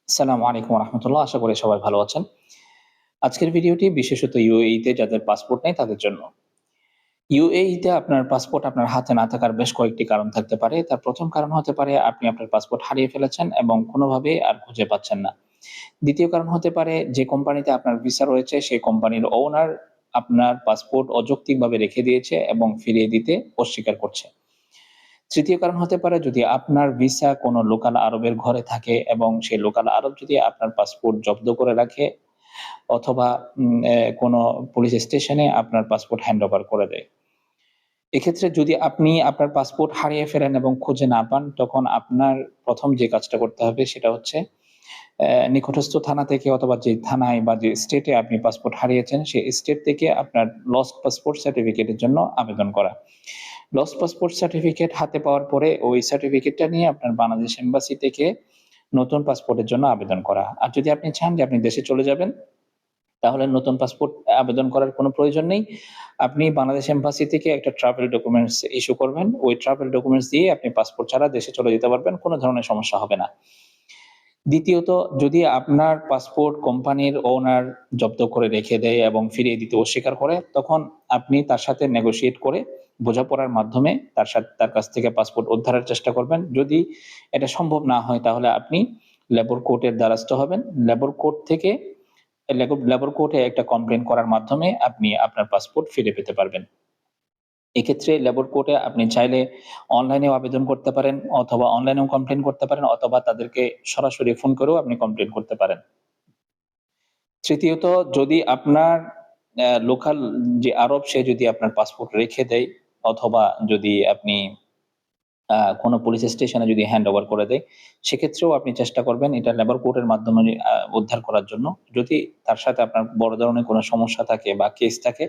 আসসালামু আলাইকুম রহমতুল্লাহ। আশা করি সবাই ভালো আছেন। আজকের ভিডিওটি বিশেষত UAE তে যাদের পাসপোর্ট নেই তাদের জন্য। UAE তে আপনার পাসপোর্ট আপনার হাতে না থাকার বেশ কয়েকটি কারণ থাকতে পারে। তার ১ম কারণ হতে পারে আপনি আপনার পাসপোর্ট হারিয়ে ফেলেছেন এবং কোনোভাবেই আর খুঁজে পাচ্ছেন না। ২য় কারণ হতে পারে যে কোম্পানিতে আপনার ভিসা রয়েছে সেই কোম্পানির ওনার আপনার পাসপোর্ট অযৌক্তিকভাবে রেখে দিয়েছে এবং ফিরিয়ে দিতে অস্বীকার করছে। ৩য় কারণ হতে পারে যদি আপনার ভিসা কোনো লোকাল আরবের ঘরে থাকে এবং সেই লোকাল আরব যদি আপনার পাসপোর্ট জব্দ করে রাখে অথবা কোনো পুলিশ স্টেশনে আপনার পাসপোর্ট হ্যান্ডওভার করে দেয়। এক্ষেত্রে যদি আপনি আপনার পাসপোর্ট হারিয়ে ফেলেন এবং খুঁজে না পান, তখন আপনার ১ম যে কাজটা করতে হবে সেটা হচ্ছে নিকটস্থ থানা থেকে অথবা যে থানায় বা যে স্টেটে আপনি পাসপোর্ট হারিয়েছেন, সেই স্টেট থেকে আপনার লস্ট পাসপোর্ট সার্টিফিকেটের জন্য আবেদন করা। লস্ট পাসপোর্ট সার্টিফিকেট হাতে পাওয়ার পরে ওই সার্টিফিকেটটা নিয়ে আপনার বাংলাদেশ এম্বাসি থেকে নতুন পাসপোর্টের জন্য আবেদন করা। আর যদি আপনি চান যে আপনি দেশে চলে যাবেন, তাহলে নতুন পাসপোর্ট আবেদন করার কোনো প্রয়োজন নেই। আপনি বাংলাদেশ এম্বাসি থেকে একটা ট্রাভেল ডকুমেন্টস ইস্যু করবেন। ওই ট্রাভেল ডকুমেন্টস দিয়ে আপনি পাসপোর্ট ছাড়া দেশে চলে যেতে পারবেন। কোনো ধরনের সমস্যা হবে না। দ্বিতীয়ত, যদি আপনার পাসপোর্ট কোম্পানির ওনার জব্দ করে রেখে দেয় এবং ফিরিয়ে দিতে অস্বীকার করে, তখন আপনি তার সাথে নেগোশিয়েট করে বোঝাপড়ার মাধ্যমে তার কাছ থেকে পাসপোর্ট উদ্ধারের চেষ্টা করবেন। যদি এটা সম্ভব না হয় তাহলে আপনি লেবর কোর্টের দ্বারস্থ হবেন। লেবর কোর্ট থেকে লেবর কোর্টে একটা কমপ্লেইন করার মাধ্যমে আপনি আপনার পাসপোর্ট ফিরে পেতে পারবেন। এক্ষেত্রে লেবর কোর্টে আপনি চাইলে অনলাইনেও আবেদন করতে পারেন অথবা অনলাইনেও কমপ্লেইন করতে পারেন অথবা তাদেরকে সরাসরি ফোন করেও আপনি কমপ্লেইন করতে পারেন। তৃতীয়ত, যদি আপনার লোকাল যে আরব সে যদি আপনার পাসপোর্ট রেখে দেয় অথবা যদি আপনি কোনো পুলিশ স্টেশনে যদি হ্যান্ড ওভার করে দেয়, সেক্ষেত্রেও আপনি চেষ্টা করবেন এটা লেবার কোর্টের মাধ্যমে উদ্ধার করার জন্য। যদি তার সাথে আপনার বড় ধরনের কোনো সমস্যা থাকে বা কেস থাকে,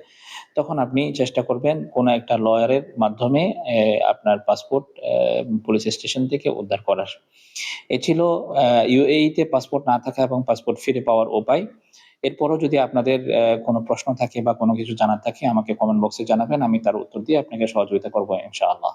তখন আপনি চেষ্টা করবেন কোনো একটা লয়ারের মাধ্যমে আপনার পাসপোর্ট পুলিশ স্টেশন থেকে উদ্ধার করার। এ ছিল UAE তে পাসপোর্ট না থাকা এবং পাসপোর্ট ফিরে পাওয়ার উপায়। এরপরও যদি আপনাদের কোনো প্রশ্ন থাকে বা কোনো কিছু জানার থাকে আমাকে কমেন্ট বক্সে জানাবেন। আমি তার উত্তর দিয়ে আপনাকে সহযোগিতা করব ইনশাআল্লাহ।